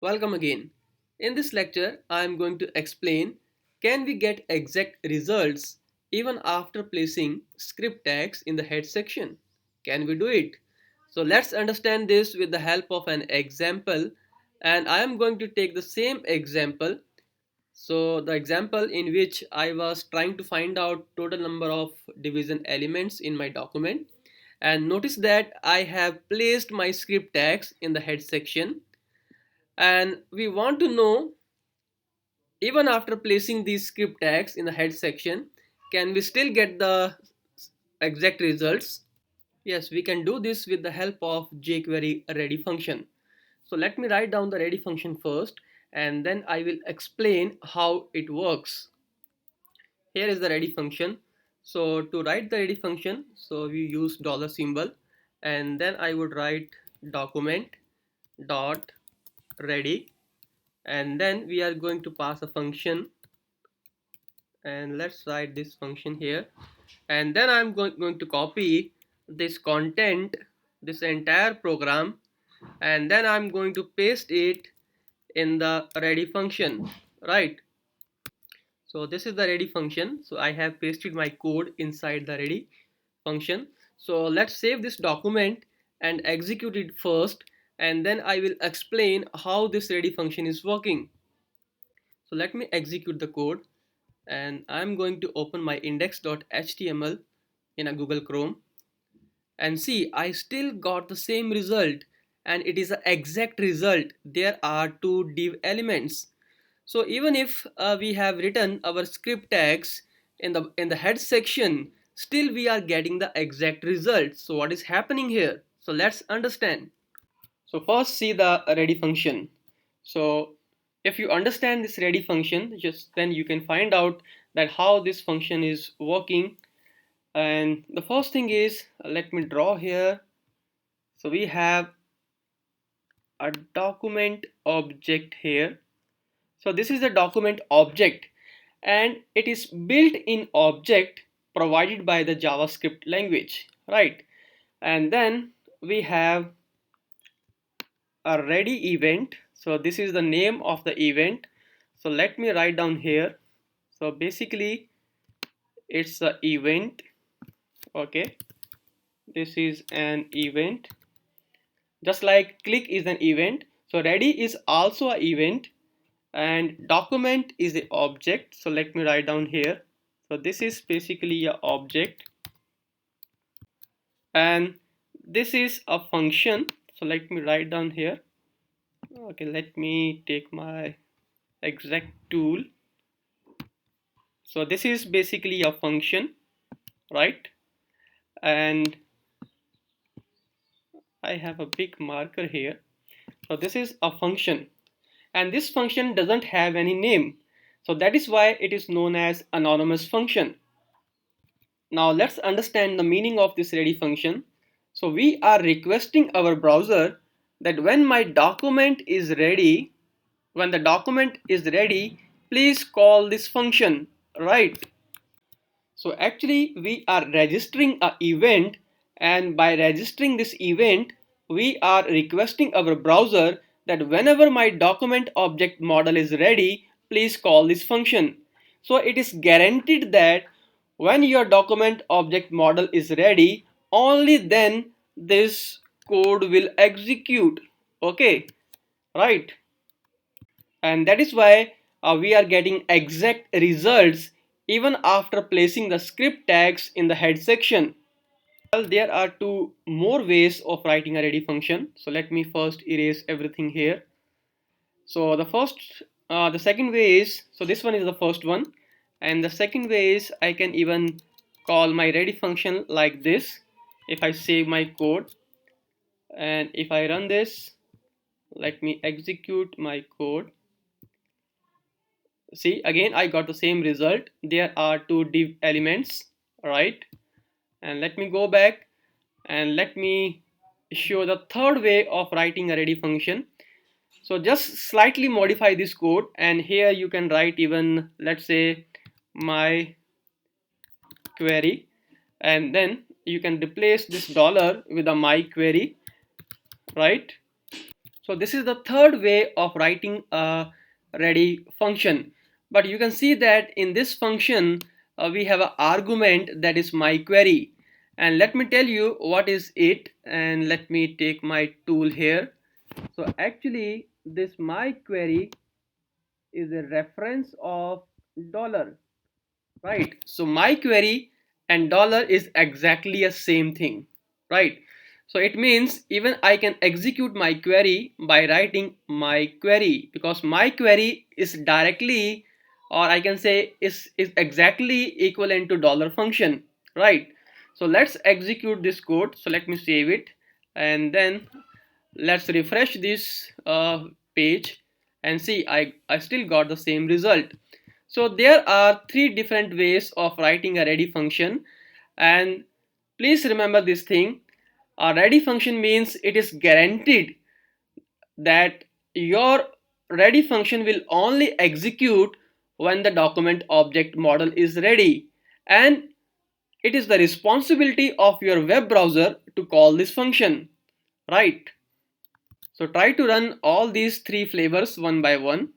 Welcome again. In this lecture, I am going to explain can we get exact results even after placing script tags in the head section? Can we do it? So let's understand this with the help of an example, and I am going to take the same example. So the example in which I was trying to find out total number of division elements in my document, and notice that I have placed my script tags in the head section, and we want to know even after placing these script tags in the head section, can we still get the exact results? Yes, we can do this with the help of jQuery ready function. So let me write down the ready function first, and then I will explain how it works. Here is the ready function. So to write the ready function, so we use dollar symbol, and then I would write document dot ready, and then we are going to pass a function, and let's write this function here, and then I'm going to copy this content, this entire program, and then I'm going to paste it in the ready function, right? So this is the ready function, so I have pasted my code inside the ready function. So let's save this document and execute it first, and then I will explain how this ready function is working. So let me execute the code, and I'm going to open my index.html in a Google Chrome, and see I still got the same result, and it is the exact result. There are two div elements. So even if we have written our script tags in the head section, still we are getting the exact result. So what is happening here? So let's understand. So first see the ready function. So if you understand this ready function, just then you can find out that how this function is working. And the first thing is, let me draw here. So we have a document object here. So this is the document object, and it is built-in object provided by the JavaScript language, right? And then we have a ready event. So this is the name of the event. So let me write down here. So basically it's a event. Okay, this is an event, just like click is an event. So ready is also an event, and document is the object. So let me write down here. So this is basically a object, and this is a function. So let me write down here. Okay, let me take my exact tool. So this is basically a function, right? And I have a big marker here. So this is a function, and this function doesn't have any name. So that is why it is known as anonymous function. Now let's understand the meaning of this ready function. So we are requesting our browser that when my document is ready, when the document is ready, please call this function, right? So actually we are registering a event, and by registering this event, we are requesting our browser that whenever my document object model is ready, please call this function. So it is guaranteed that when your document object model is ready, only then this code will execute. Okay, right? And that is why we are getting exact results even after placing the script tags in the head section. Well, there are two more ways of writing a ready function. So let me first erase everything here. So the second way is, so this one is the first one, and the second way is I can even call my ready function like this. If I save my code and if I run this, let me execute my code. See, again I got the same result. There are two div elements, right? And let me go back and let me show the third way of writing a ready function. So just slightly modify this code, and here you can write even, let's say, my query, and then you can replace this dollar with a my query, right? So this is the third way of writing a ready function. But you can see that in this function we have an argument that is my query, and let me tell you what is it, and let me take my tool here. So actually this my query is a reference of dollar, right? So my query and dollar is exactly the same thing, right? So it means even I can execute my query by writing my query, because my query is directly, or I can say is exactly equivalent to dollar function, right? So let's execute this code. So let me save it, and then let's refresh this page and see I still got the same result. So there are three different ways of writing a ready function, and please remember this thing. A ready function means it is guaranteed that your ready function will only execute when the document object model is ready, and it is the responsibility of your web browser to call this function, right? So try to run all these three flavors one by one.